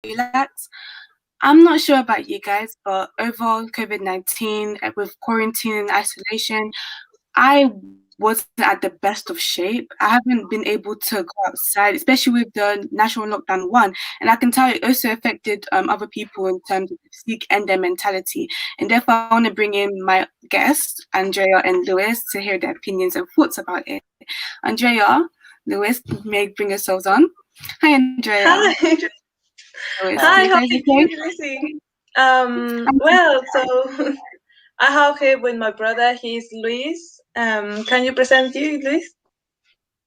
Relaks. I'm not sure about you guys, but over COVID-19, with quarantine and isolation, I wasn't at the best of shape. I haven't been able to go outside, especially with the national lockdown one. And I can tell it also affected other people in terms of physique and their mentality. And therefore, I want to bring in my guests, Andrea and Lewis, to hear their opinions and thoughts about it. Andrea, Lewis, may bring yourselves on. Hi, Andrea. Hi. Lewis, Hi, you how are guys okay? you, Lucy? Well, so I have here with my brother. He's Luis. Can you present you, Luis?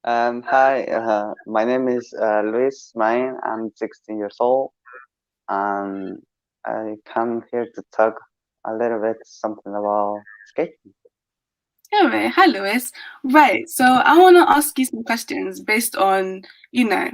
Hi, my name is Luis Main. I'm 16 years old, and I come here to talk a little bit something about skating. All right. Hi, Lewis. Right. So I want to ask you some questions based on, the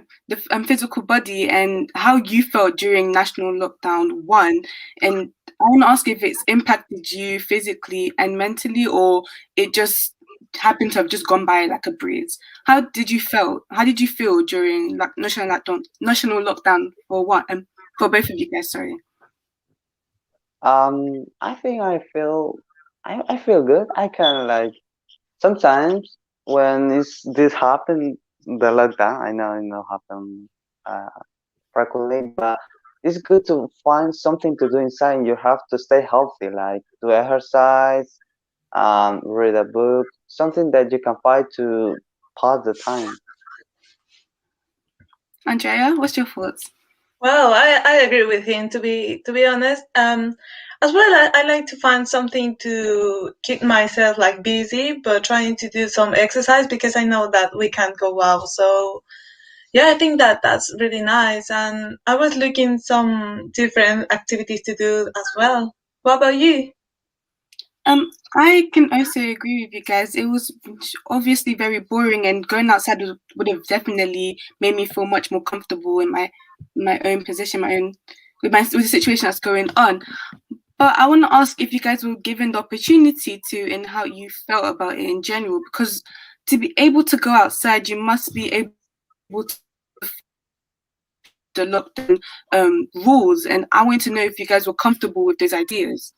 physical body and how you felt during National Lockdown 1. And I want to ask if it's impacted you physically and mentally, or it just happened to have just gone by like a breeze. How did you feel? How did you feel during National Lockdown for one? For both of you guys. Sorry. I think I feel good. I can like sometimes when this happen the lockdown. I know happen uh, frequently, but it's good to find something to do inside. You have to stay healthy, like do exercise, read a book, something that you can find to pass the time. Andrea, what's your thoughts? Well, I agree with him. To be honest, as well, I like to find something to keep myself like busy, but trying to do some exercise because I know that we can't go out. So yeah, I think that that's really nice. And I was looking some different activities to do as well. What about you? I can also agree with you guys. It was obviously very boring, and going outside would have definitely made me feel much more comfortable in my own position, with the situation that's going on. But I want to ask if you guys were given the opportunity to, and how you felt about it in general, because to be able to go outside, you must be able to the lockdown rules, and I want to know if you guys were comfortable with those ideas.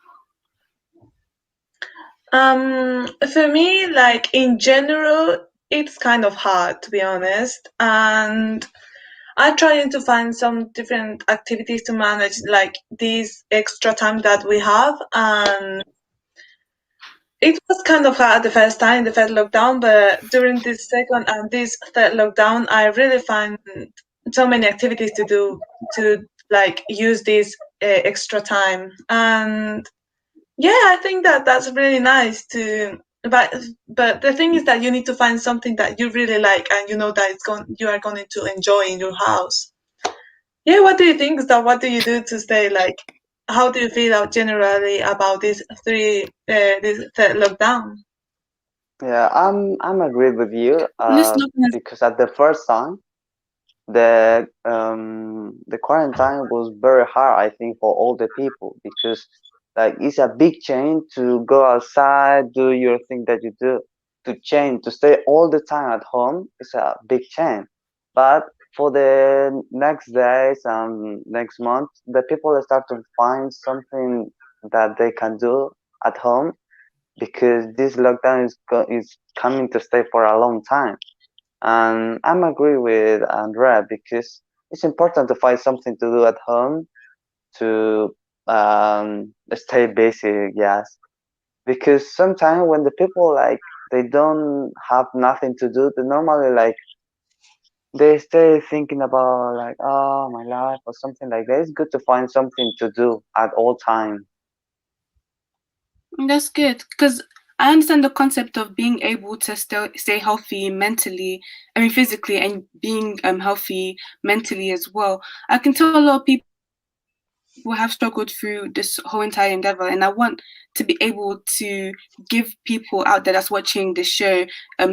For me, like in general, it's kind of hard to be honest. And I'm trying to find some different activities to manage like this extra time that we have. And it was kind of hard the first time, the first lockdown, but during this second and this third lockdown, I really find so many activities to do to like use this extra time. And yeah, I think that that's really nice to. But the thing is that you need to find something that you really like and you know that you are going to enjoy in your house. Yeah, what do you think? That what do you do to stay like? How do you feel out generally about this third lockdown? Yeah, I'm agreed with you. Let's look at Because at the first time, the quarantine was very hard. I think for all the people because like it's a big change to go outside, do your thing that you do. To change to stay all the time at home is a big change. But for the next days and next month, the people start to find something that they can do at home because this lockdown is coming to stay for a long time. And I'm agree with Andrea because it's important to find something to do at home to stay busy. Yes, because sometimes when the people like they don't have nothing to do, they normally like they stay thinking about like oh my life or something like that. It's good to find something to do at all time. That's good because I understand the concept of being able to still stay healthy mentally, I mean physically, and being healthy mentally as well. I can tell a lot of people have struggled through this whole entire endeavor, and I want to be able to give people out there that's watching the show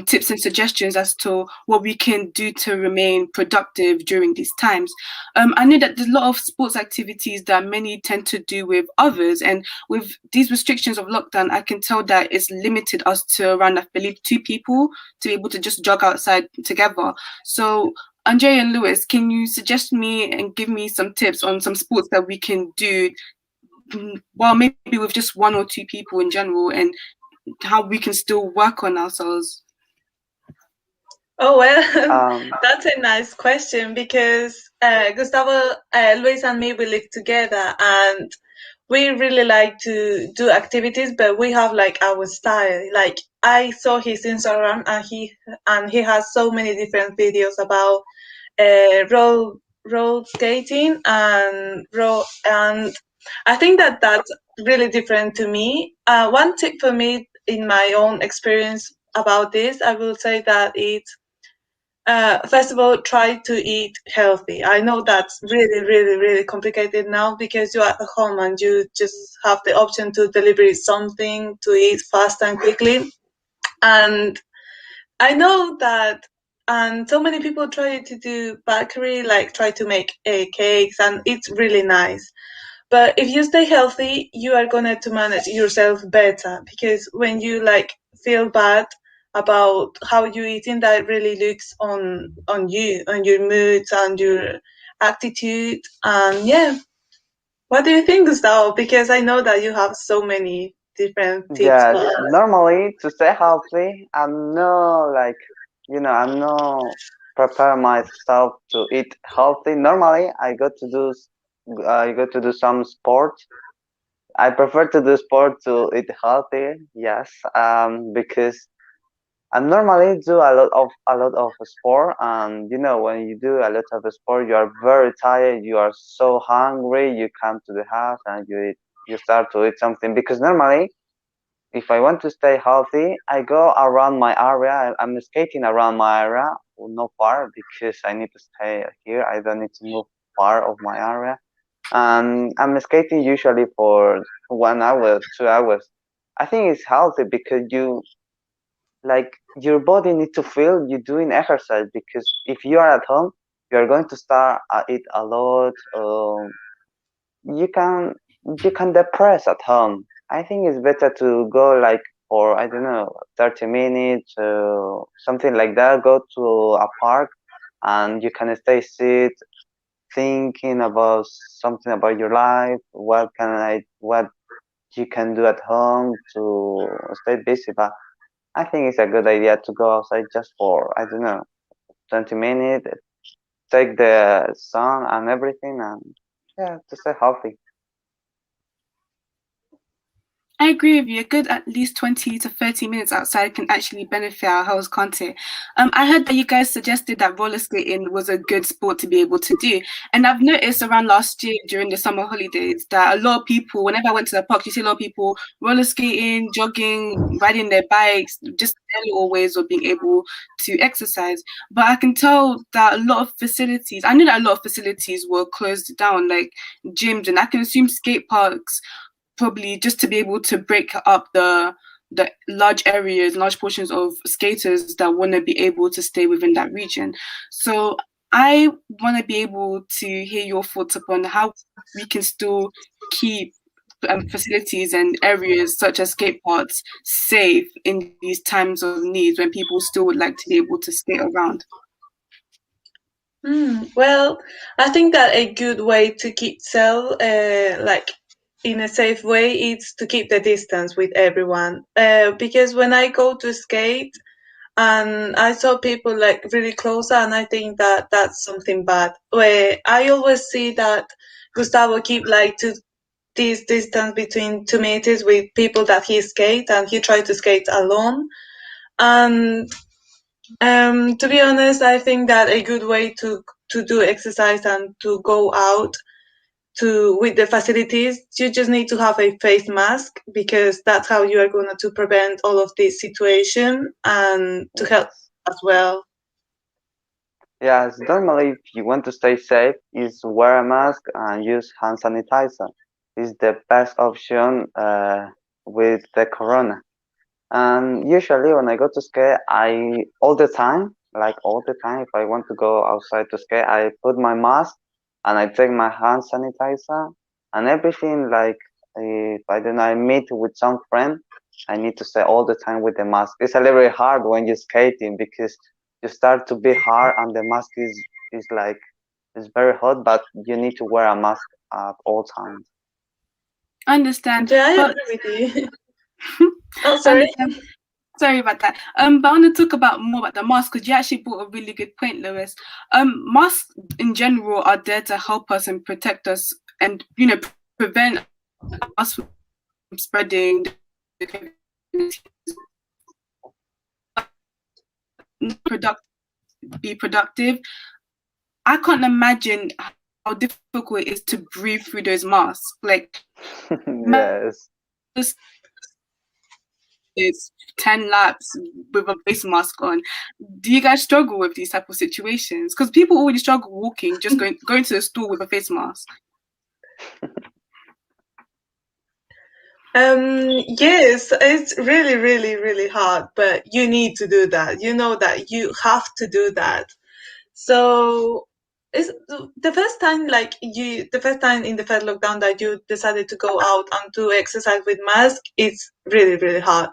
tips and suggestions as to what we can do to remain productive during these times. I know that there's a lot of sports activities that many tend to do with others, and with these restrictions of lockdown, I can tell that it's limited us to around, I believe, 2 people to be able to just jog outside together. So Andrea and Lewis, can you suggest me and give me some tips on some sports that we can do, well, maybe with just one or two people in general, and how we can still work on ourselves? Oh, well, Um, that's a nice question because Gustavo, Luis, and me, we live together and we really like to do activities, but we have like our style. Like I saw his Instagram and he has so many different videos about roll skating and I think that that's really different to me. One tip for me in my own experience about this, I will say that it's first of all, try to eat healthy. I know that's really, really, really complicated now because you're at home and you just have the option to deliver something to eat fast and quickly. And I know that, and so many people try to do bakery, like try to make cakes, and it's really nice. But if you stay healthy, you are going to manage yourself better because when you like feel bad about how you're eating, that really looks on you, on your moods and your attitude. And yeah, what do you think, Gustavo? Because I know that you have so many different tips for yes, us. normally to stay healthy, I'm not like, I'm not prepare myself to eat healthy. Normally, I go to do some sport. I prefer to do sport to eat healthy. Yes, because I normally do a lot of sport, and when you do a lot of sport, you are very tired. You are so hungry. You come to the house and you start to eat something because normally if I want to stay healthy, I go around my area. I'm skating around my area, well, not far because I need to stay here. I don't need to move far of my area. And I'm skating usually for 1 hour, 2 hours. I think it's healthy because like your body need to feel you doing exercise because if you are at home, you are going to start eat a lot. You can you can depress at home. I think it's better to go like for I don't know 30 minutes, something like that. Go to a park and you can stay sit thinking about something about your life. What you can do at home to stay busy. But I think it's a good idea to go outside just for I don't know 20 minutes, take the sun and everything, and yeah, to stay healthy. I agree with you. A good at least 20 to 30 minutes outside can actually benefit our health, can't it? I heard that you guys suggested that roller skating was a good sport to be able to do. And I've noticed around last year during the summer holidays that a lot of people, whenever I went to the park, you see a lot of people roller skating, jogging, riding their bikes, just their little ways of being able to exercise. But I can tell that a lot of facilities, I knew that a lot of facilities were closed down, like gyms, and I can assume skate parks probably just to be able to break up the large areas, large portions of skaters that want to be able to stay within that region. So I want to be able to hear your thoughts upon how we can still keep facilities and areas such as skate parks safe in these times of need when people still would like to be able to skate around. Well, I think that a good way to keep self, like in a safe way, is to keep the distance with everyone. Because when I go to skate and I saw people like really close, and I think that that's something bad. Where I always see that Gustavo keep like to this distance between 2 meters with people that he skate, and he try to skate alone. And to be honest, I think that a good way to do exercise and to go out to with the facilities, you just need to have a face mask because that's how you are going to prevent all of this situation and to help Yes. as well. Yes, normally if you want to stay safe, is wear a mask and use hand sanitizer. Is the best option with the corona. And usually when I go to skate, I all the time, like all the time, if I want to go outside to skate, I put my mask and I take my hand sanitizer and everything. Like if I don't know, I meet with some friend, I need to stay all the time with the mask. It's a little bit hard when you're skating because you start to be hard and the mask is is like it's very hot, but you need to wear a mask at all times. I understand, Yeah, I but agree with you. Oh, I sorry. understand. Sorry about that. But I want to talk about more about the mask because you actually brought a really good point, Lewis. Masks in general are there to help us and protect us, and prevent us from spreading the COVID-19 be productive. I can't imagine how difficult it is to breathe through those masks. Like, Yes. it's 10 laps with a face mask on. Do you guys struggle with these type of situations? Because people already struggle walking, just going to the store with a face mask. Yes, it's really, really, really hard, but you need to do that. You know that you have to do that. So, is the first time, the first time in the first lockdown that you decided to go out and do exercise with mask, it's really, really hard.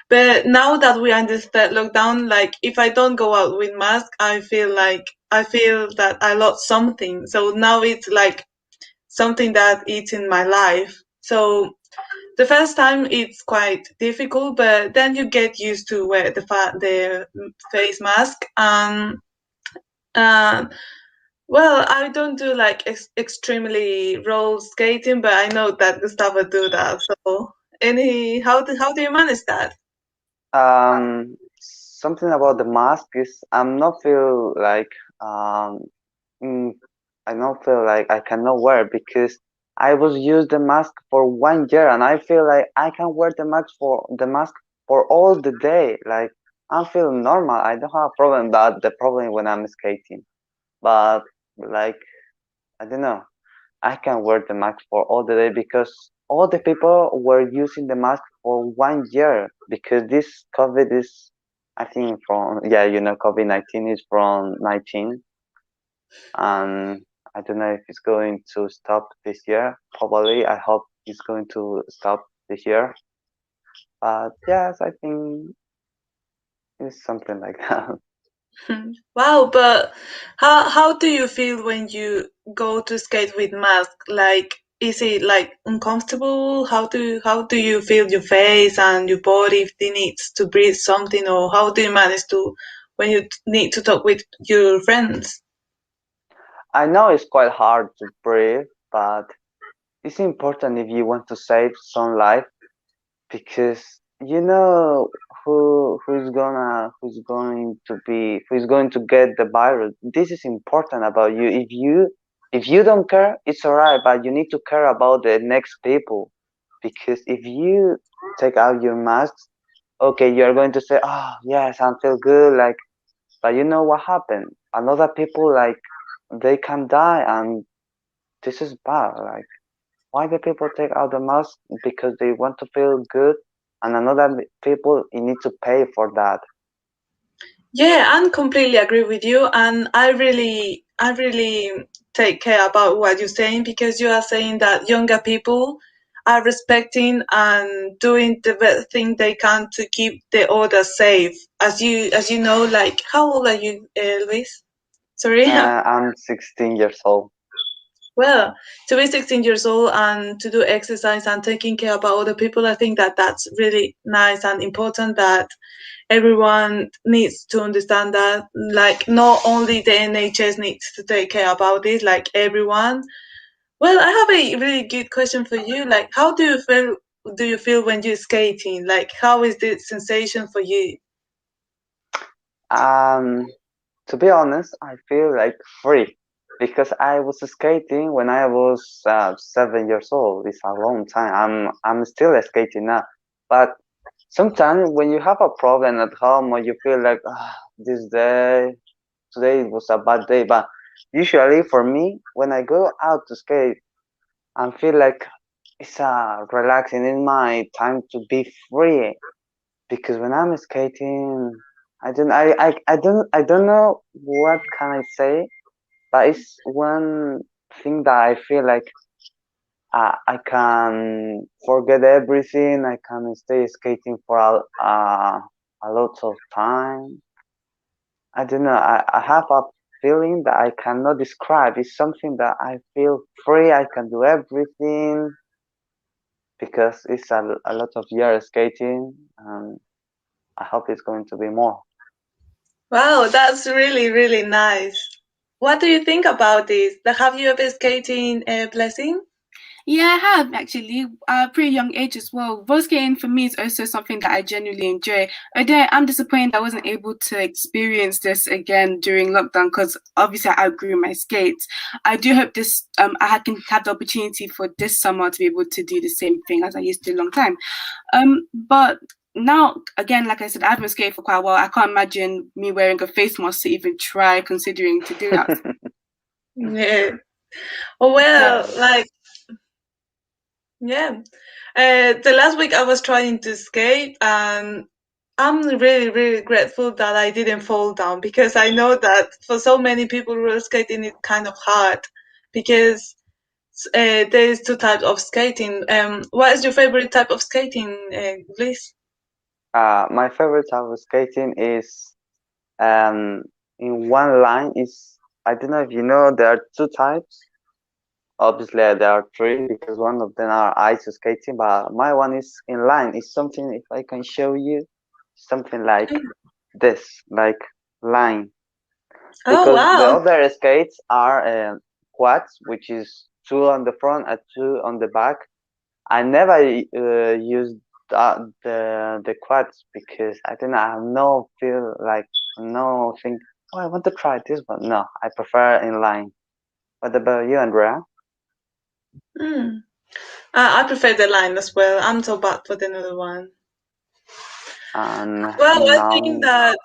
But now that we are in this third lockdown, like if I don't go out with mask, I feel that I lost something. So now it's like something that it's in my life. So the first time it's quite difficult, but then you get used to wear the face mask. Uh, well, I don't do like extremely roller skating, but I know that Gustavo do that. So, how do you manage that? Something about the mask is I'm not feel like um mm, I don't feel like I cannot wear because I was use the mask for 1 year and I feel like I can wear the mask for all the day. Like I feel normal. I don't have a problem. But the problem when I'm skating. But like I don't know. I can wear the mask for all the day because all the people were using the mask for 1 year because this COVID is, I think from, yeah, COVID-19 is from 19 and I don't know if it's going to stop this year. Probably, I hope it's going to stop this year. But yes, I think it's something like that. Wow, but how do you feel when you go to skate with mask? Like, is it like uncomfortable? How do you feel your face and your body if it needs to breathe something, or how do you manage to when you need to talk with your friends? I know it's quite hard to breathe, but it's important if you want to save some life because you know who's going to get the virus. This is important about you. If you don't care, it's alright, but you need to care about the next people because if you take out your masks, okay, you are going to say, oh yes, I feel good, like, but you know what happened? Another people like they can die, and this is bad. Like why the people take out the mask because they want to feel good, and another people you need to pay for that. Yeah, I completely agree with you, and I really take care about what you're saying because you are saying that younger people are respecting and doing the best thing they can to keep the others safe. As you know, like how old are you, Luis? Sorry. I'm 16 years old. Well, to be 16 years old and to do exercise and taking care about other people, I think that that's really nice and important that everyone needs to understand that. Like, not only the NHS needs to take care about this, like everyone. Well, I have a really good question for you. Like, how do you feel? Do you feel when you're skating? Like, how is the sensation for you? Um, to be honest, I feel like free because I was skating when I was 7 years old. It's a long time. I'm still skating now, but sometimes when you have a problem at home or you feel like this day today it was a bad day, but usually for me when I go out to skate I feel like it's relaxing in my time to be free because when I'm skating I don't know what can I say, but it's one thing that I feel like I can forget everything. I can stay skating for a lot of time. I don't know. I have a feeling that I cannot describe. It's something that I feel free. I can do everything because it's a lot of years skating, and I hope it's going to be more. Wow, that's really, really nice. What do you think about this? Have you ever skating a blessing? Yeah, I have actually. Pretty young age as well. Roller skating for me is also something that I genuinely enjoy. Although I'm disappointed I wasn't able to experience this again during lockdown because obviously I outgrew my skates. I do hope this can have the opportunity for this summer to be able to do the same thing as I used to do a long time. But now again, like I said, I haven't skated for quite a while. I can't imagine me wearing a face mask to even try considering to do that. Yeah. Oh, well, Yeah. like, yeah. The last week I was trying to skate, and I'm really, really grateful that I didn't fall down because I know that for so many people, roller skating is kind of hard because there is two types of skating. What is your favorite type of skating, Liz? My favorite type of skating is um, in one line. Is I don't know if you know there are two types. Obviously, there are three because one of them are ice skating, but my one is in line. It's something, if I can show you, something like this, like line. Oh, Because the wow. other skates are quads, which is two on the front and two on the back. I never used the quads because I don't know. I have no feel like no think. Oh, I want to try this one. No, I prefer in line. What about you, Andrea? Mm. I prefer the line as well. I'm so bad for the other one. And Well, I think now that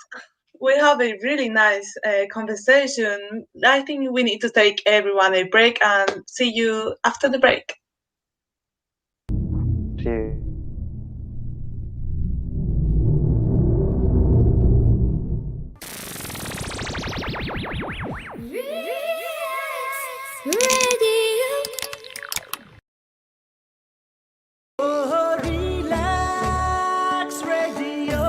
we have a really nice conversation. I think we need to take everyone a break and see you after the break. to Relaks Radio. Oh, Relax Radio.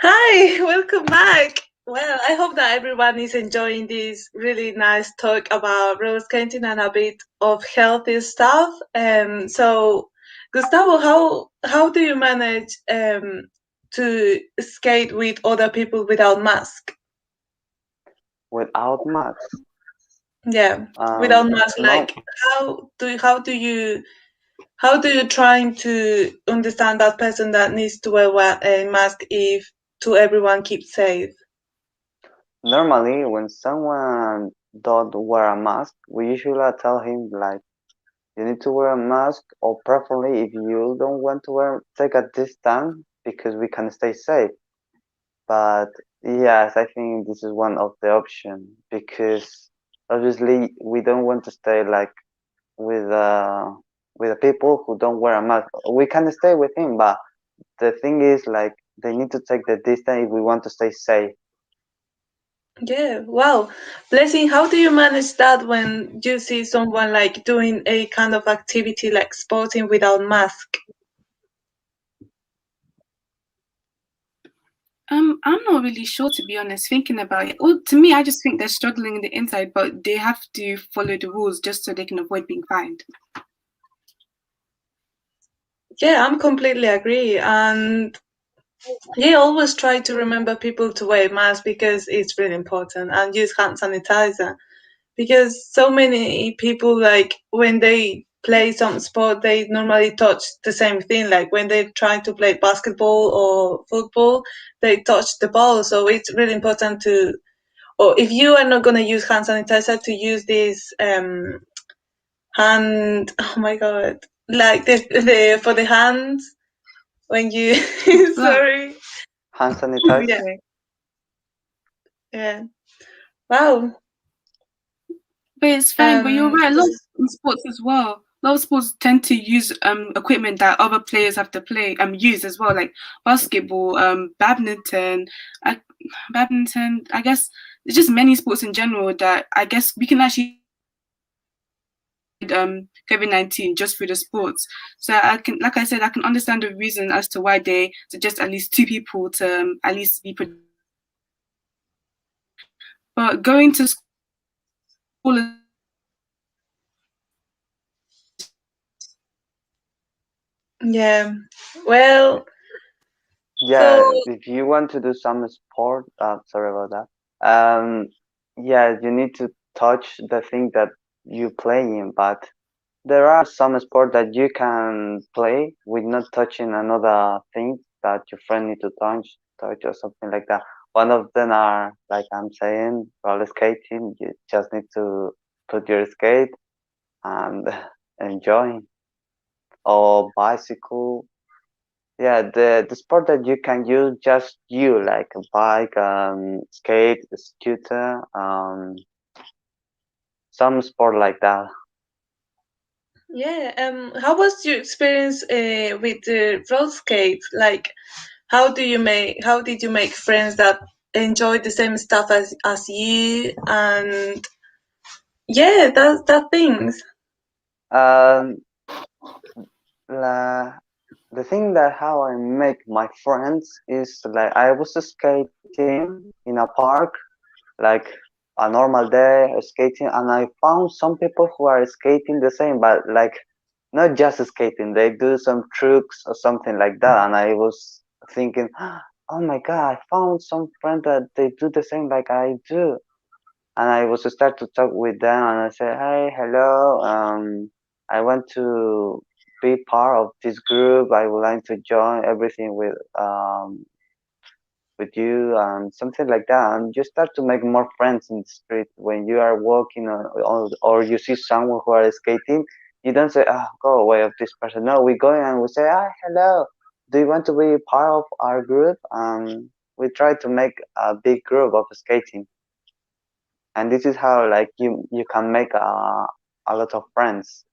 Hi, welcome back. Well, I hope that everyone is enjoying this really nice talk about roller skating and a bit of healthy stuff. So, Gustavo, how do you manage to skate with other people without mask? without max. Yeah, without mask. No, Like, how do you trying to understand that person that needs to wear a mask if to everyone keeps safe? normally when someone don't wear a mask, we usually tell him like you need to wear a mask, or preferably if you don't want to wear, take a distance because we can stay safe. But yes, I think this is one of the options because obviously we don't want to stay like with with the people who don't wear a mask. We can stay with him, but the thing is, like, they need to take the distance if we want to stay safe. Yeah, wow. Blessing, how do you manage that when you see someone like doing a kind of activity like sporting without mask? I'm not really sure, to be honest, thinking about it. Well, to me, I just think they're struggling in the inside, but they have to follow the rules just so they can avoid being fined. Yeah, I'm completely agree. And yeah, always try to remember people to wear masks because it's really important and use hand sanitizer. Because so many people like when they play some sport they normally touch the same thing, like when they try to play basketball or football they touch the ball, so it's really important to, or if you are not going to use hand sanitizer, to use this hand, oh my god, like the for the hands when you Glove. sorry, Hand yeah, sanitizer. yeah, wow. But it's fine. But you're right. A lot This of is, sports as well. A lot of sports tend to use equipment that other players have to play use as well, like basketball, I, badminton. I guess it's just many sports in general that I guess we can actually COVID-19 just through the sports. So I can, like I said, I can understand the reason as to why they suggest at least two people to at least be. But going to school yeah, well, so Yeah, if you want to do some sport, sorry about that. Yeah, you need to touch the thing that you play in, but there are some sport that you can play with not touching another thing that your friend need to touch or something like that. One of them are, like I'm saying, roller skating. You just need to put your skate and enjoy, or bicycle. Yeah, the sport that you can use just you, like a bike, skate, scooter, some sport like that. yeah, how was your experience with the roller skates? Like, how did you make friends that enjoy the same stuff as you? And yeah, that things. Um, la, the thing that how I make my friends is like I was skating in a park, like a normal day skating, and I found some people who are skating the same, but like not just skating, they do some tricks or something like that, and I was thinking, oh my god, I found some friend that they do the same like I do, and I was start to talk with them, and I said, hey, hello, I want to be part of this group. I would like to join everything with you and something like that, and you start to make more friends in the street when you are walking, or you see someone who are skating. You don't say, oh, go away of this person. No, we go in and we say, ah, hello, do you want to be part of our group? We try to make a big group of skating, and this is how like you can make a lot of friends.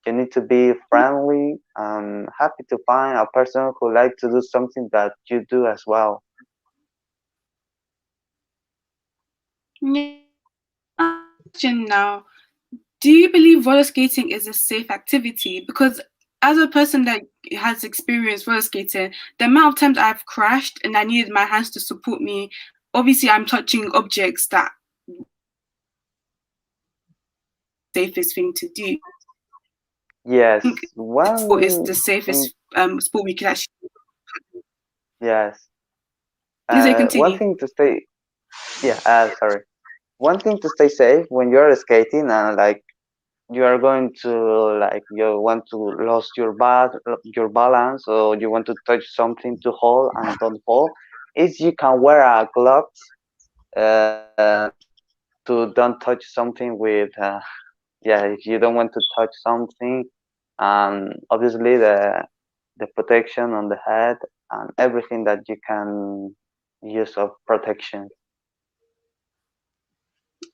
You need to be friendly and happy to find a person who like to do something that you do as well. Yeah. Question now. Do you believe roller skating is a safe activity? Because as a person that has experienced roller skating, the amount of times I've crashed and I needed my hands to support me, obviously I'm touching objects that safest thing to do. Yes, I think sport is one the thing. safest sport we could actually. Yes, As I one continue. thing to stay. Yeah, sorry. One thing to stay safe when you're skating, and like you are going to, like, you want to lose your balance, or you want to touch something to hold and don't fall, is you can wear a gloves uh, to don't touch something with. Yeah, if you don't want to touch something, obviously the protection on the head and everything that you can use of protection.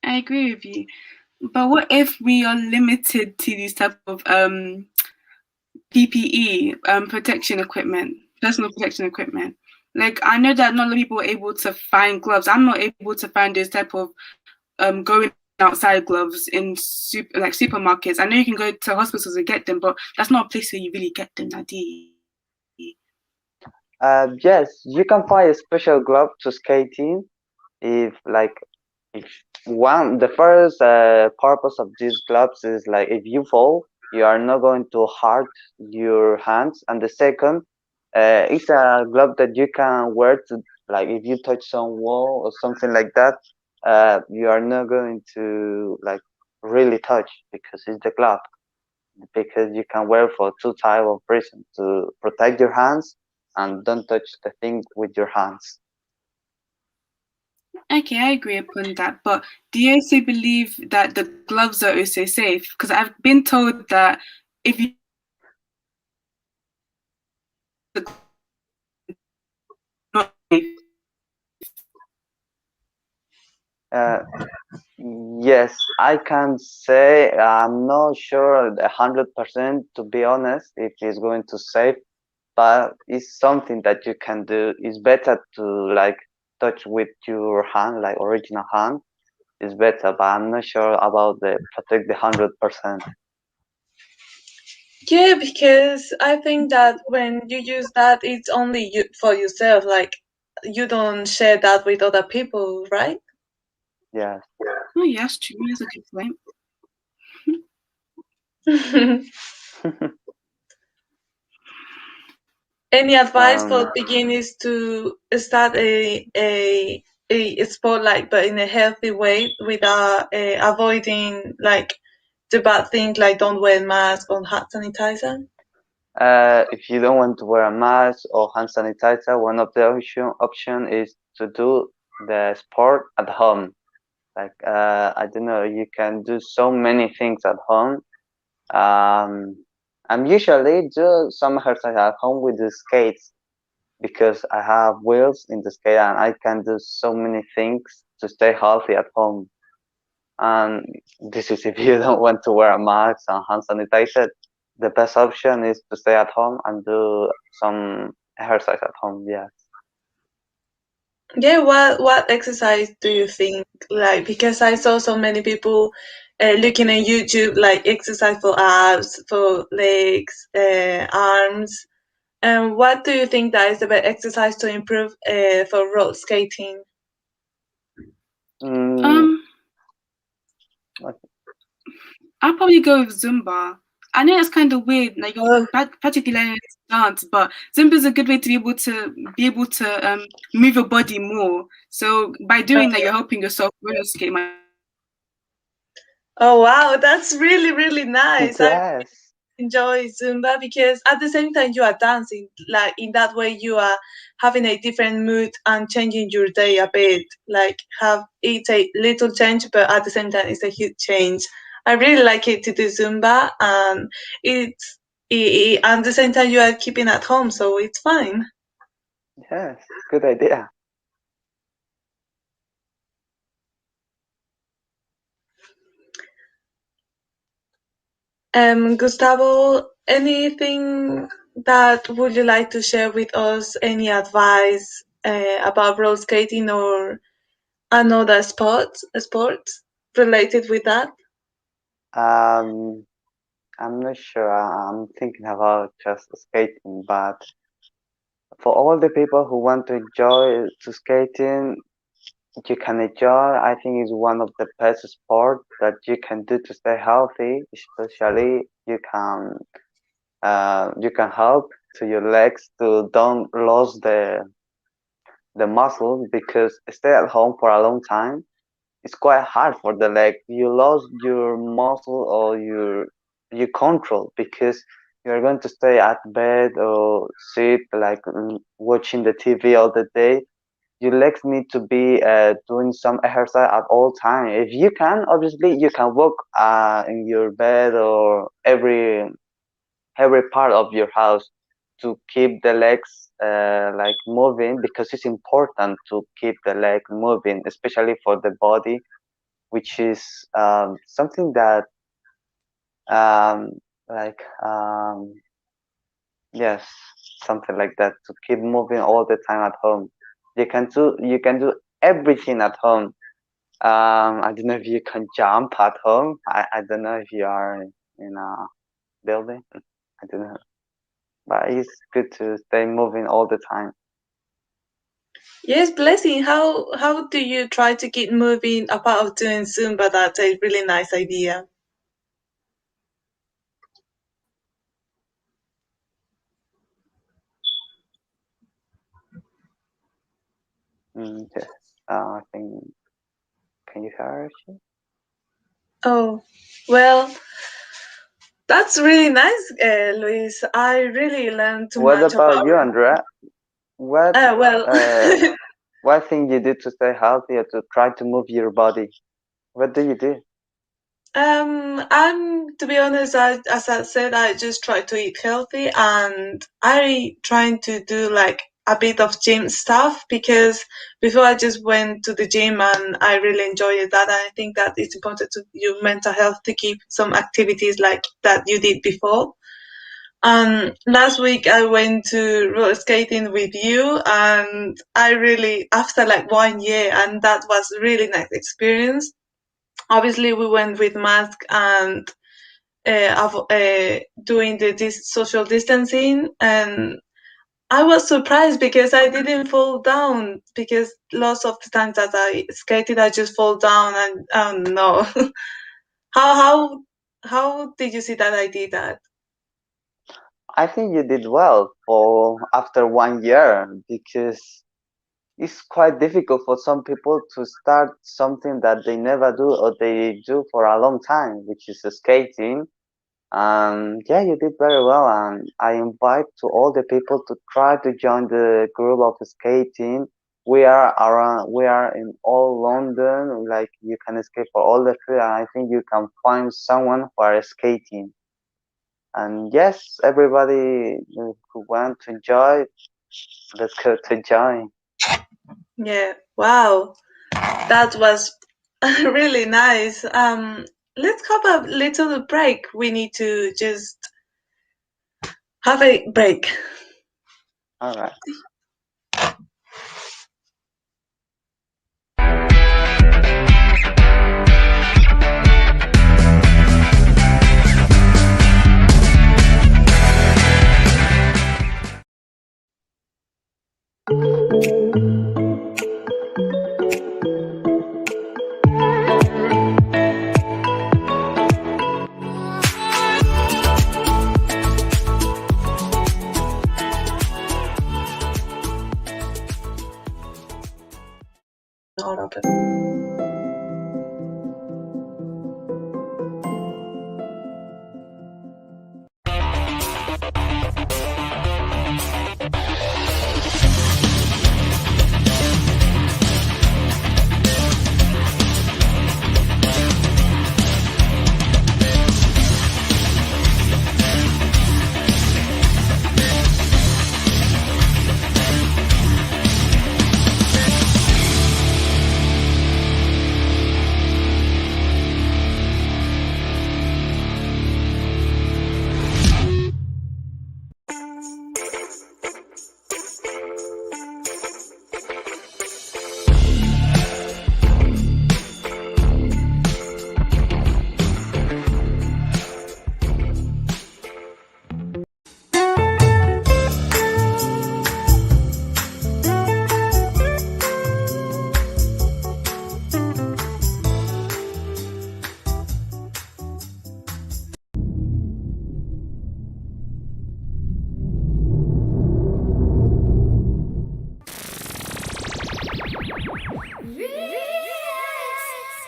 I agree with you. But what if we are limited to these type of PPE, protection equipment, personal protection equipment? Like I know that not a lot of people are able to find gloves. I'm not able to find this type of going outside gloves in supermarkets. I know you can go to hospitals and get them, but that's not a place where you really get them, Nadi. Yes, you can buy a special glove to skating if like if one the first purpose of these gloves is like if you fall you are not going to hurt your hands, and the second it's a glove that you can wear to like if you touch some wall or something like that, you are not going to like really touch because it's the glove, because you can wear for two type of reasons: to protect your hands and don't touch the thing with your hands. Okay, I agree upon that. But do you also believe that the gloves are also safe? Because I've been told that if you use the gloves not safe. uh, Yes, I can say I'm not sure 100% to be honest if it's going to save, but it's something that you can do. It's better to like touch with your hand, like original hand. It's better, but I'm not sure about the protect the 100%. Yeah, because I think that when you use that, it's only you, for yourself. Like you don't share that with other people, right? Yes. Oh, yes, true. That's a good point. Any advice for um, beginners to start a sport like, but in a healthy way, without avoiding like the bad things, like don't wear mask or hand sanitizer? if you don't want to wear a mask or hand sanitizer, one of the option is to do the sport at home. Like I don't know, you can do so many things at home. Um, I'm usually do some exercise at home with the skates because I have wheels in the skate and I can do so many things to stay healthy at home. And this is if you don't want to wear a mask and hand sanitizer, the best option is to stay at home and do some exercise at home. Yeah. Yeah, what exercise do you think like? Because I saw so many people looking on YouTube like exercise for abs, for legs, arms. And what do you think that is the best exercise to improve for road skating? Mm, Um, I'll probably go with Zumba. I know it's kind of weird, like you're Oh, practically learning to dance, but Zumba is a good way to move your body more. So by doing that, okay. you're helping yourself roller skate much more. Oh wow, that's really really nice. I yes. enjoy Zumba because at the same time you are dancing, like in that way you are having a different mood and changing your day a bit. Like have it's a little change, but at the same time it's a huge change. I really like it to do Zumba, and it's at the same time you are keeping at home, so it's fine. Yes. Good idea. Gustavo, anything that would you like to share with us? Any advice about roller skating or another sports related with that? Um, I'm not sure. I'm thinking about just skating, but for all the people who want to enjoy to skating, you can enjoy. I think it's one of the best sport that you can do to stay healthy. Especially you can help to your legs to don't lose the muscle because stay at home for a long time. It's quite hard for the leg. You lose your muscle or your control because you're going to stay at bed or sit like watching the TV all the day. Your legs need to be doing some exercise at all time. If you can, obviously you can walk in your bed or every part of your house to keep the legs like moving because it's important to keep the leg moving, especially for the body which is something that um, like yes, something like that, to keep moving all the time at home. You can do everything at home. I don't know if you can jump at home. I don't know if you are in a building. I don't know, but it's good to stay moving all the time. Yes, Blessing, how do you try to keep moving apart of doing Zumba? That's a really nice idea. Yes. I think, can you hear me? Oh, well, that's really nice, Luis. I really learned too What much about about. you, Andrea? What Well, uh, what thing you do to stay healthy or to try to move your body? What do you do? I'm to be honest, as I said, I just try to eat healthy, and I trying to do like a bit of gym stuff because before I just went to the gym and I really enjoyed that. And I think that it's important to your mental health to keep some activities like that you did before. Last week I went to roller skating with you, and I really after like 1 year, and that was really nice experience. Obviously, we went with mask and doing this social distancing, and I was surprised because I didn't fall down because lots of the times that I skated, I just fall down and no. how how how did you see that I did that? I think you did well for after 1 year, because it's quite difficult for some people to start something that they never do or they do for a long time, which is skating. Yeah, you did very well, and I invite to all the people to try to join the group of skating. We are in all London. Like, you can skate for all the free, and I think you can find someone who are skating. And yes, everybody who want to enjoy, let's go to join. Yeah, wow, that was really nice. Let's have a little break. We need to just have a break. All right. All of it.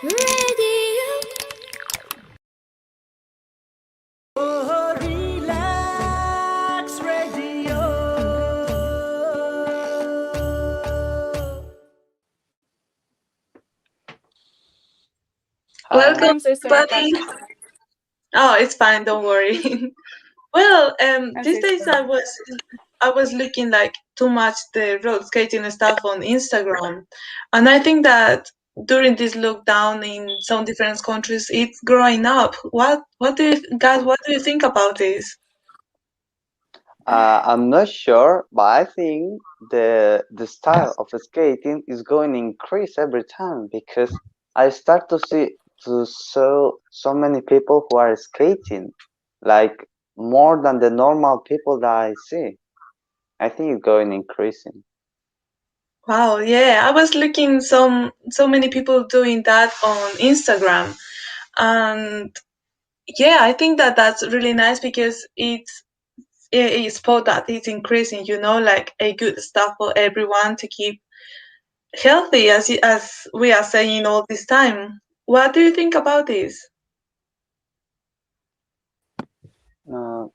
Radio. Oh, Relax Radio. Hi. Welcome, I'm so sorry about everybody. that. Oh, it's fine. Don't worry. Well, I'm these so days sorry. I was looking like too much the road skating stuff on Instagram, and I think that during this lockdown in some different countries, it's growing up. What do you guys? What do you think about this? I'm not sure, but I think the style of skating is going to increase every time because I start to see to so many people who are skating, like more than the normal people that I see. I think it's going increasing. Wow, yeah, I was looking so many people doing that on Instagram, and yeah, I think that that's really nice because it's sport that it's increasing. Like a good stuff for everyone to keep healthy, as we are saying all this time. What do you think about this?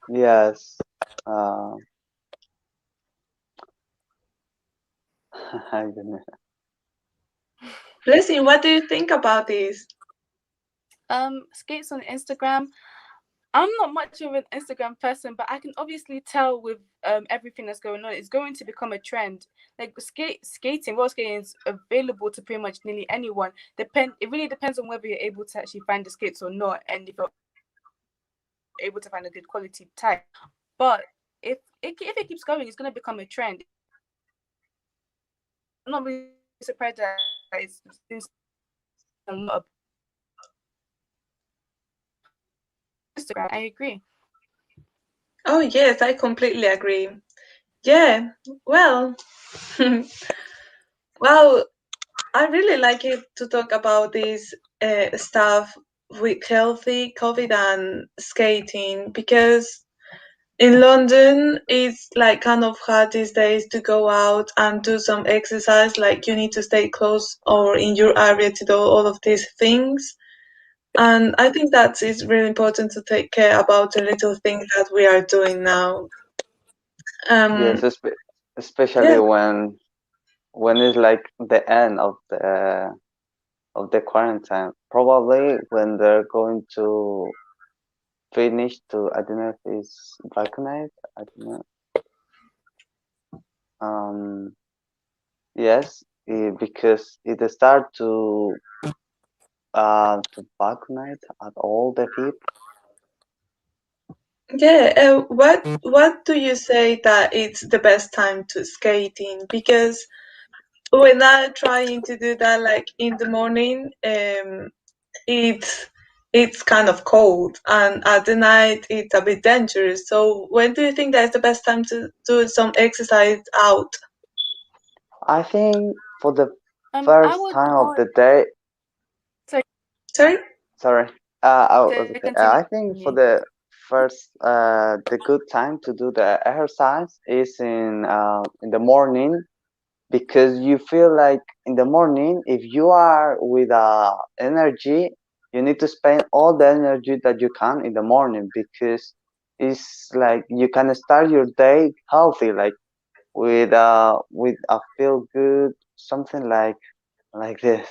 Yes. Uh, I don't know. Blessing, what do you think about this? Skates on Instagram. I'm not much of an Instagram person, but I can obviously tell with everything that's going on, it's going to become a trend. Like roller skating is available to pretty much nearly anyone. It really depends on whether you're able to actually find the skates or not, and if you're able to find a good quality type. But if it keeps going, it's going to become a trend. It's not really surprised that it's been seen a lot about Instagram. I agree. Oh yes, I completely agree. Yeah, well, well, I really like it to talk about this stuff with healthy COVID and skating because in London it's like kind of hard these days to go out and do some exercise. Like you need to stay close or in your area to do all of these things. And I think that it's really important to take care about the little things that we are doing now. Yes, Um, especially yeah, when it's like the end of the quarantine. Probably when they're going to finish to I don't know if it's vaccinate. I don't know. Um, yes, because it start to vaccinate at all the people. yeah. What do you say that it's the best time to skating? Because when I'm trying to do that, like in the morning, it's it's kind of cold, and at the night it's a bit dangerous. So when do you think that's the best time to do some exercise out? I think for the I first would time of want the day. to Sorry. Sorry. I was okay. I think for continue. the first, the good time to do the exercise is in the morning because you feel like in the morning if you are with energy, you need to spend all the energy that you can in the morning because it's like you can start your day healthy, like with a feel good, something like this.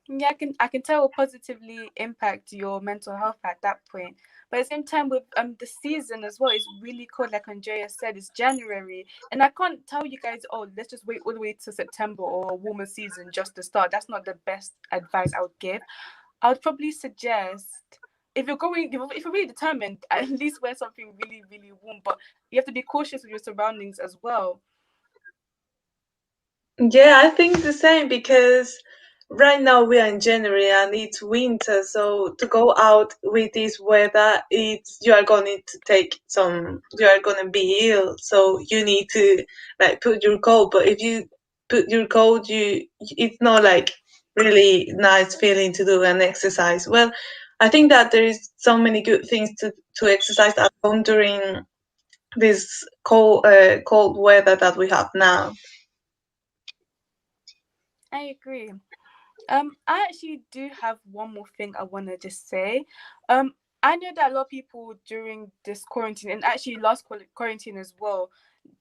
Yeah, I can tell will positively impact your mental health at that point. But at the same time, with the season as well, it's really cold. Like Andrea said, it's January, and I can't tell you guys, oh, let's just wait all the way to September or a warmer season just to start. That's not the best advice I would give. I would probably suggest if you're really determined, at least wear something really, really warm. But you have to be cautious of your surroundings as well. Yeah, I think the same because right now we are in January and it's winter, so to go out with this weather, it's you are going to take some, you are going to be ill, so you need to like put your coat. But if you put your coat, it's not like really nice feeling to do an exercise. Well, I think that there is so many good things to exercise at home during this cold weather that we have now. I agree. I actually do have one more thing I want to just say. I know that a lot of people during this quarantine and actually last quarantine as well,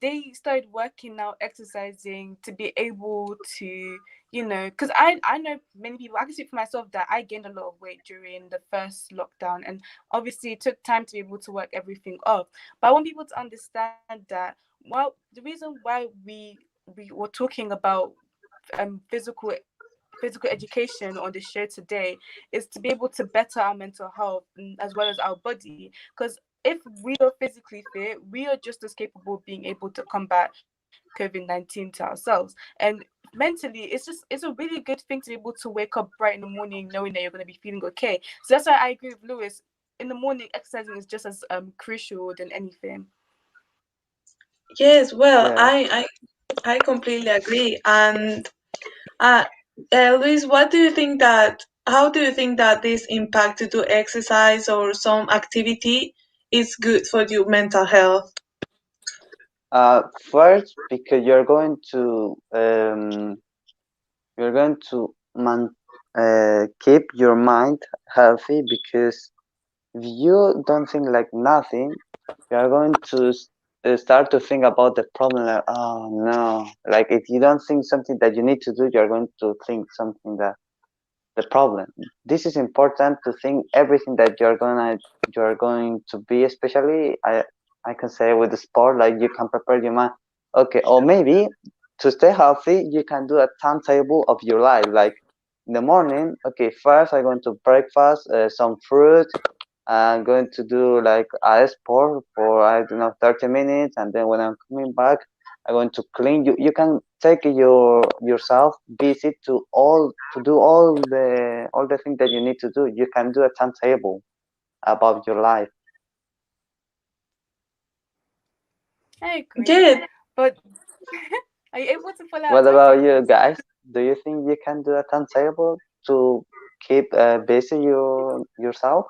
they started working out, exercising to be able to, because I know many people. I can speak for myself that I gained a lot of weight during the first lockdown, and obviously it took time to be able to work everything off. But I want people to understand that, well, the reason why we we were talking about physical education on the show today is to be able to better our mental health, as well as our body. Because if we are physically fit, we are just as capable of being able to combat COVID-19 to ourselves. And mentally, it's a really good thing to be able to wake up bright in the morning knowing that you're going to be feeling okay. So that's why I agree with Lewis. In the morning, exercising is just as crucial than anything. Yes, well, Yeah. I completely agree. And uh, Luis, what do you think that? How do you think that this impact to do exercise or some activity is good for your mental health? First, because you're going to keep your mind healthy, because if you don't think like nothing, you are going to start to think about the problem like, oh no, like if you don't think something that you need to do, you're going to think something that the problem. This is important to think everything that you're going to be, especially I can say with the sport, like you can prepare your mind. Okay, or maybe to stay healthy, you can do a timetable of your life. Like in the morning, okay, first I'm going to breakfast, some fruit. I'm going to do like a sport for I don't know 30 minutes, and then when I'm coming back, I'm going to clean. You can take yourself busy to do all the things that you need to do. You can do a timetable about your life. I agree, Yeah, but are you able to follow our What about you timetables? guys? Do you think you can do a timetable to keep busy yourself?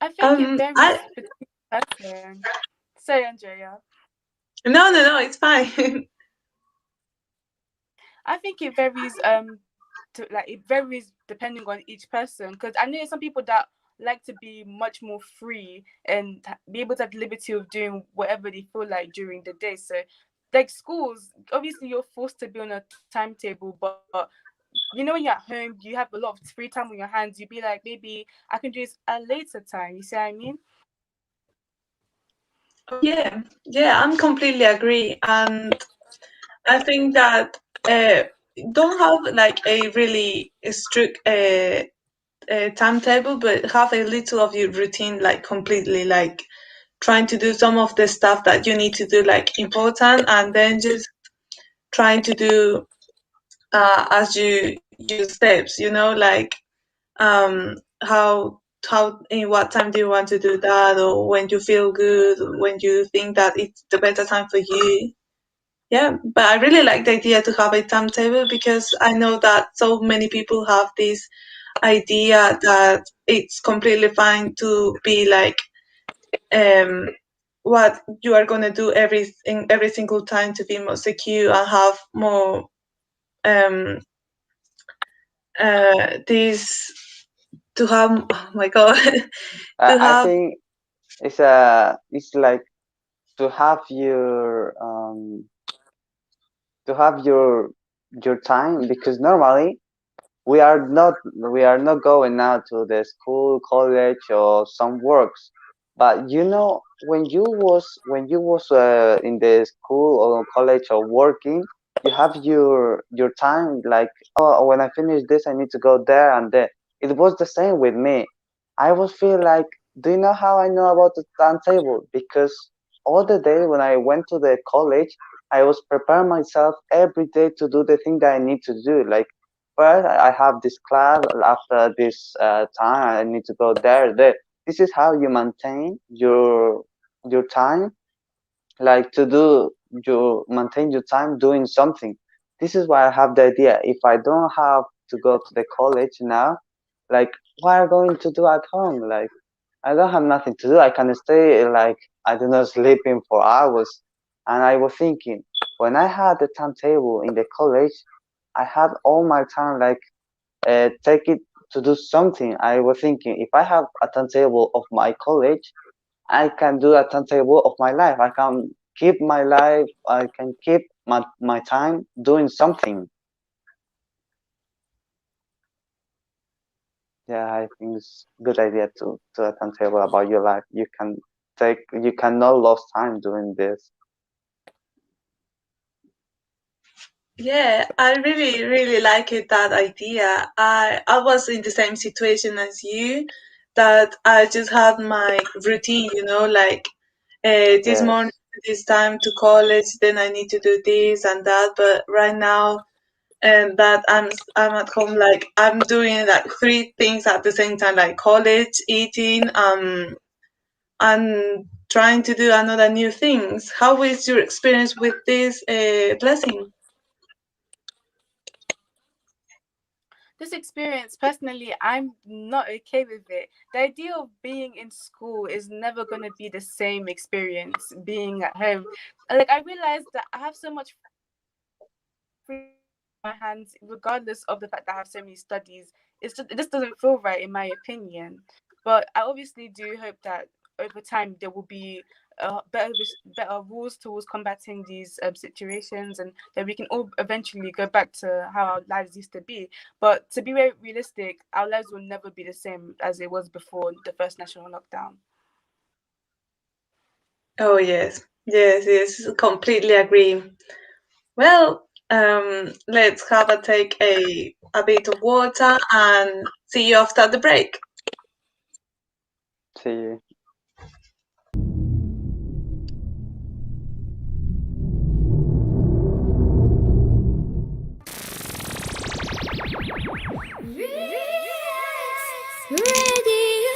I think it I varies between person. Sorry, Andrea. no, it's fine. I think it varies it varies depending on each person, because I know some people that like to be much more free and be able to have the liberty of doing whatever they feel like during the day. So like schools, obviously you're forced to be on a timetable, but when you're at home, you have a lot of free time on your hands. You'd be like, maybe I can do this at a later time. You see what I mean? Oh yeah, yeah, I'm completely agree, and I think that uh, don't have like a really strict timetable, but have a little of your routine, like completely, like trying to do some of the stuff that you need to do, like important, and then just trying to do as you use steps. Like how in what time do you want to do that, or when you feel good, when you think that it's the better time for you. Yeah, but I really like the idea to have a timetable, because I know that so many people have this idea that it's completely fine to be like um what you are gonna do every single time to be more secure and have more um this to have, oh my god, to I have. think it's like to have your time, because normally we are not going now to the school, college, or some works. But when you was in the school or college or working, you have your time, like, oh, when I finish this I need to go there and there. It was the same with me. I was feel like, do you know how I know about the timetable? Because all the day when I went to the college, I was preparing myself every day to do the thing that I need to do. Like, first I have this class, after this time I need to go there. This is how you maintain your time, like to do you maintain your time doing something. This is why I have the idea, if I don't have to go to the college now, like, what am I going to do at home? Like, I don't have nothing to do. I can stay, like, I don't know, sleeping for hours. And I was thinking, when I had the timetable in the college, I had all my time, like, take it to do something. I was thinking, if I have a timetable of my college, I can do a timetable of my life. I can keep my life. I can keep my time doing something. Yeah, I think it's a good idea to a timetable about your life. You cannot lose time doing this. Yeah, I really, really like it, that idea. I was in the same situation as you, that I just had my routine, like this morning, Yes. this time to college, then I need to do this and that. But right now, and that I'm at home, like I'm doing like three things at the same time, like college, eating, and trying to do another new things. How is your experience with this blessing? This experience, personally, I'm not okay with it. The idea of being in school is never going to be the same experience being at home. Like, I realized that I have so much free time on my hands, regardless of the fact that I have so many studies. It just doesn't feel right, in my opinion. But I obviously do hope that over time there will be better rules towards combating these situations, and that we can all eventually go back to how our lives used to be. But to be very realistic, our lives will never be the same as it was before the first national lockdown. Oh yes, yes, yes, completely agree. Well, let's have a take a bit of water and see you after the break. See you. Relax Radio.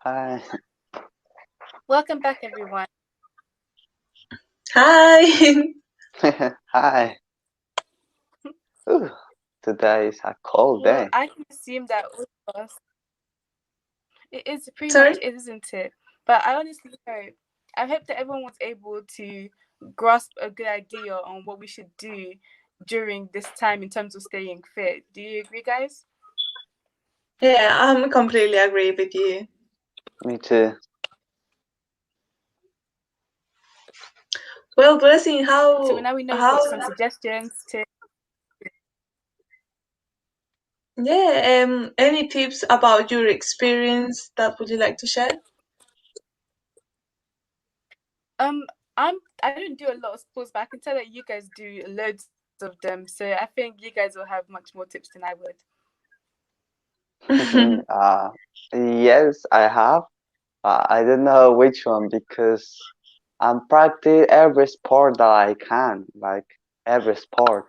Hi. Welcome back, everyone. Hi. Hi. Ooh, today is a cold Well, day. I can assume that all of us, it is pretty much, Sorry. isn't it? But I hope that everyone was able to grasp a good idea on what we should do during this time in terms of staying fit. Do you agree, guys? Yeah, I'm completely agree with you. Me too. Well, Blessing, So how now we know we've how got some suggestions to. yeah, any tips about your experience that would you like to share? Um, I don't do a lot of sports, but I can tell that you guys do loads of them. So I think you guys will have much more tips than I would. uh, yes, I have. I don't know which one because I'm practice every sport that I can, like every sport.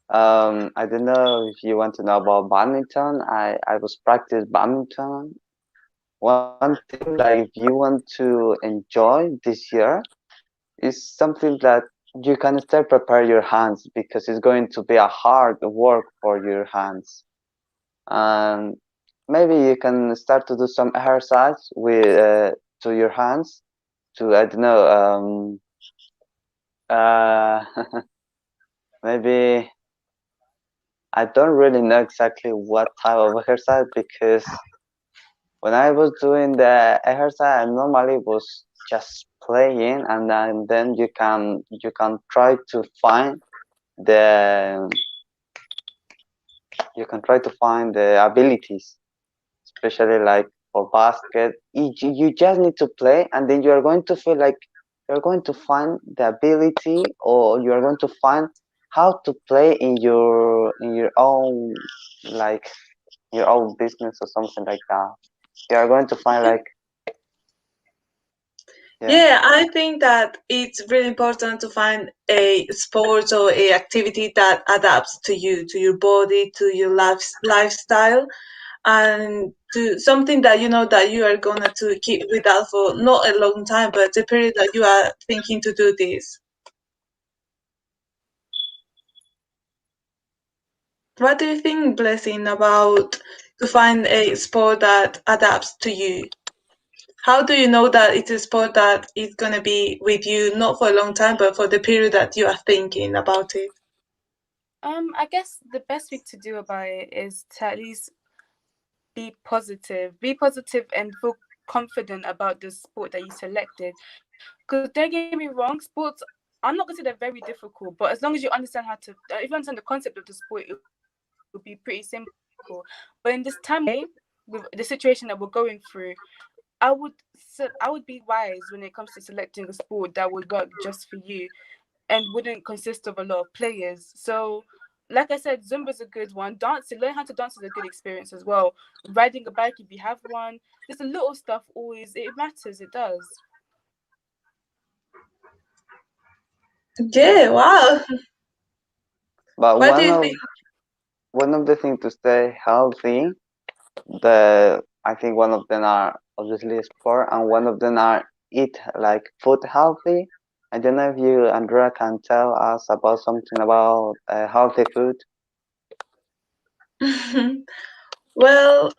I don't know if you want to know about badminton. I was practice badminton. One thing, like if you want to enjoy this year, is something that you can start prepare your hands because it's going to be a hard work for your hands. And maybe you can start to do some exercise with to your hands to I don't know Uh, maybe I don't really know exactly what type of exercise because when I was doing the exercise, I normally was just playing, and then you can try to find the the abilities, especially like for basket. You just need to play, and then you are going to feel like you're going to find the ability, or you are going to find how to play in your own, like your own business or something like that. You are going to find like, yeah. Yeah, I think that it's really important to find a sport or a activity that adapts to you, to your body, to your lifestyle, and to something that you know that you are gonna to keep with that for not a long time, but the period that you are thinking to do this. What do you think, Blessing, about to find a sport that adapts to you? How do you know that it's a sport that is gonna be with you not for a long time, but for the period that you are thinking about it? I guess the best thing to do about it is to at least be positive, and feel confident about the sport that you selected. Because don't get me wrong, sports, I'm not gonna say they're very difficult, but as long as you understand how to, if you understand the concept of the sport, it will be pretty simple. But in this time of day, with the situation that we're going through, I would be wise when it comes to selecting a sport that would work just for you and wouldn't consist of a lot of players. So, like I said, Zumba's a good one. Dancing, learn how to dance is a good experience as well. Riding a bike if you have one. Just the little stuff always, it matters. It does. Yeah, wow. But What do one you of think? one of the things to stay healthy, the I think one of them are obviously sport, and one of them are eat like food healthy. I don't know if you, Andrea, can tell us about something about healthy food. Well,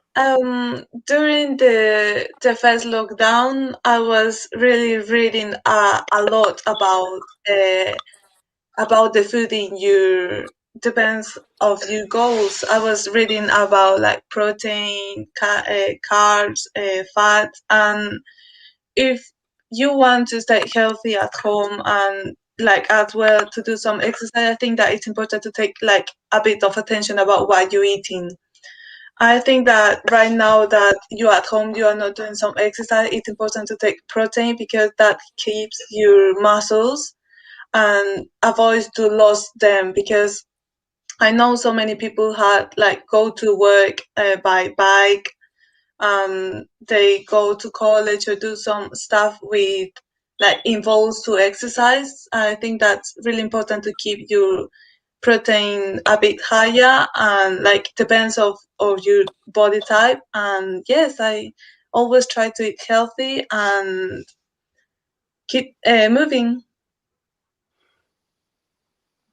during the first lockdown, I was really reading a lot about the food in your depends of your goals. I was reading about like protein, carbs, fat, and if you want to stay healthy at home and like as well to do some exercise, I think that it's important to take like a bit of attention about what you're eating. I think that right now that you're at home, you are not doing some exercise, it's important to take protein because that keeps your muscles and avoids to lose them because I know so many people had like go to work by bike, they go to college or do some stuff with like involves to exercise. I think that's really important to keep your protein a bit higher and like depends of your body type. And yes, I always try to eat healthy and keep moving.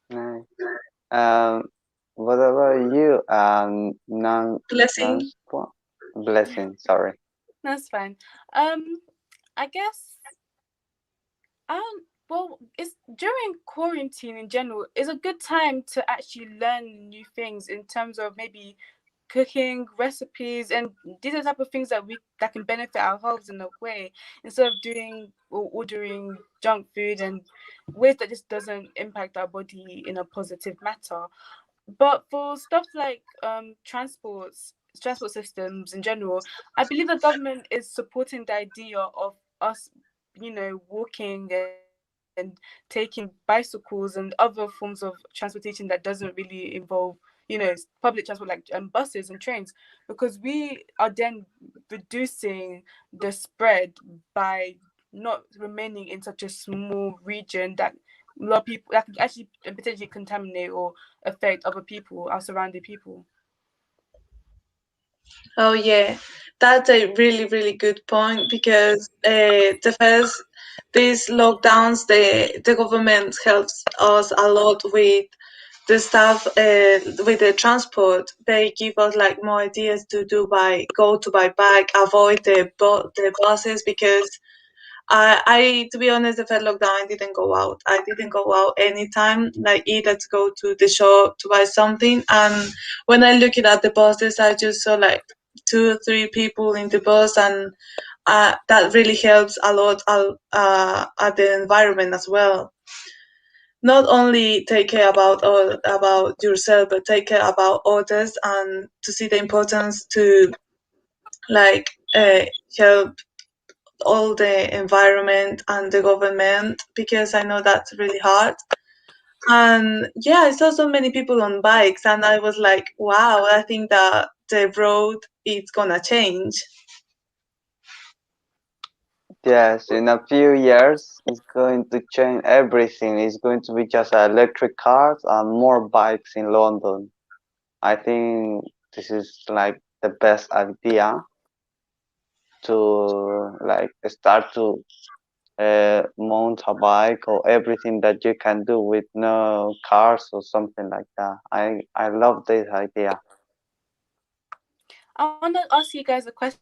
Nice. Um, what about you? Non Blessing. sport blessing. Sorry. That's fine. Um, I guess well, it's during quarantine in general, it's a good time to actually learn new things in terms of maybe cooking recipes, and these are the type of things that can benefit our health in a way, instead of doing or ordering junk food and ways that just doesn't impact our body in a positive matter. But for stuff like transport systems in general, I believe the government is supporting the idea of us, walking and taking bicycles and other forms of transportation that doesn't really involve, public transport like buses and trains, because we are then reducing the spread by not remaining in such a small region that a lot of people that can actually potentially contaminate or affect other people, our surrounding people. Oh yeah, that's a really really good point because the first these lockdowns, the government helps us a lot with the stuff with the transport. They give us like more ideas to do by go to by bike, avoid the buses because I to be honest, the first lockdown I didn't go out. I didn't go out anytime, like either to go to the shop to buy something. And when I looked at the buses, I just saw like 2 or 3 people in the bus, and that really helps a lot at the environment as well. Not only take care about yourself, but take care about others, and to see the importance to like help all the environment and the government, because I know that's really hard. And yeah, I saw so many people on bikes, and I was like, wow, I think that the road is gonna change. Yes, in a few years, it's going to change everything. It's going to be just electric cars and more bikes in London. I think this is like the best idea to like start to mount a bike or everything that you can do with no cars or something like that. I love this idea. I want to ask you guys a question.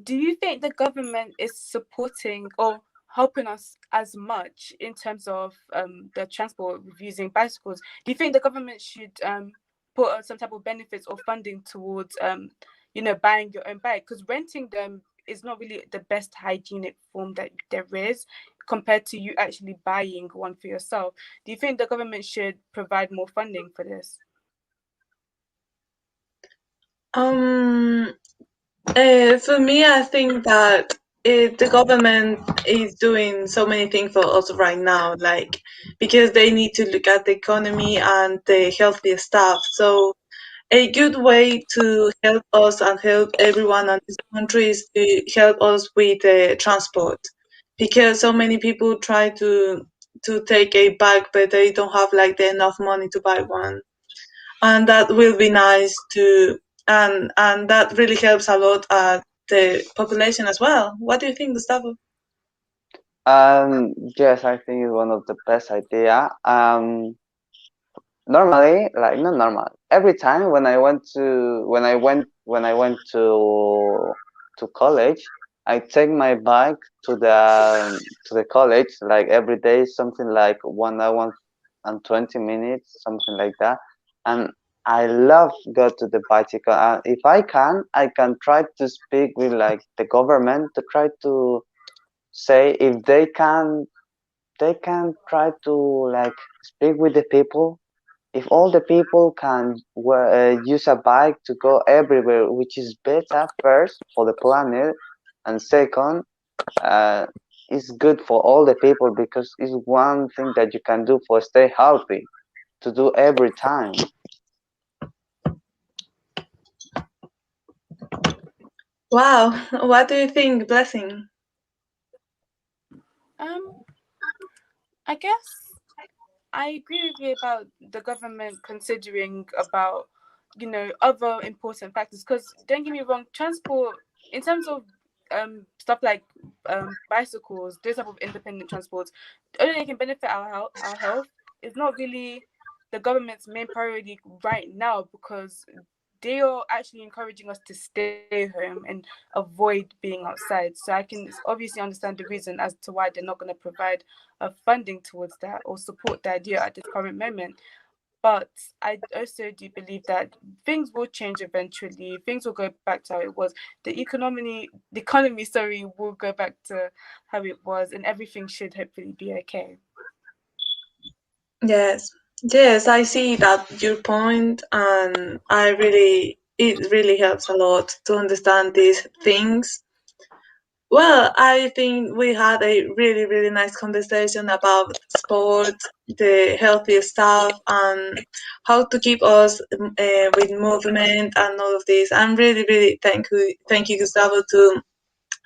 Do you think the government is supporting or helping us as much in terms of the transport with using bicycles? Do you think the government should put some type of benefits or funding towards buying your own bike? Because renting them is not really the best hygienic form that there is compared to you actually buying one for yourself. Do you think the government should provide more funding for this? Um, for me, I think that the government is doing so many things for us right now, like because they need to look at the economy and the healthy stuff. So a good way to help us and help everyone in this country is to help us with transport, because so many people try to take a bike, but they don't have like the enough money to buy one, and that will be nice to, and that really helps a lot at the population as well. What do you think, Gustavo? Yes, I think it's one of the best idea. Normally, like not normal. Every time when I went to college, I take my bike to the college like every day, something like 1 hour and 20 minutes, something like that. And I love go to the bicycle. And if I can try to speak with like the government to try to say if they can try to like speak with the people, if all the people can use a bike to go everywhere, which is better first for the planet, and second, uh, it's good for all the people because it's one thing that you can do for stay healthy to do every time. Wow, what do you think, Blessing? Um, I guess I agree with you about the government considering about other important factors. Because don't get me wrong, transport in terms of stuff like bicycles, those type of independent transports, only they can benefit our health. It's not really the government's main priority right now because they are actually encouraging us to stay home and avoid being outside. So I can obviously understand the reason as to why they're not going to provide funding towards that or support the idea at this current moment. But I also do believe that things will change eventually. Things will go back to how it was. The economy, sorry, will go back to how it was, and everything should hopefully be okay. Yes, yes, I see that your point, and it really helps a lot to understand these things. Well, I think we had a really, really nice conversation about sport, the healthy stuff, and how to keep us with movement and all of this. I'm really, really thank you, Gustavo, to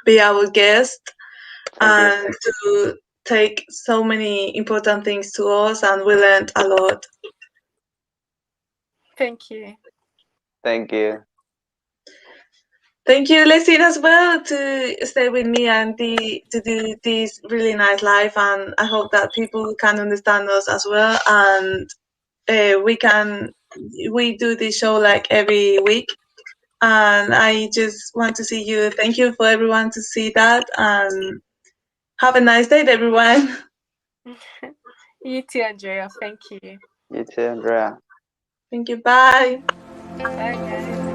be our guest Thank you. and to take so many important things to us, and we learned a lot. Thank you. Thank you. Thank you, Lesin, as well, to stay with me and to do this really nice live. And I hope that people can understand us as well. And we do this show like every week. and I just want to see you. Thank you for everyone to see that, and have a nice day, everyone. You too, Andrea. Thank you. You too, Andrea. Thank you. Bye. Bye, guys.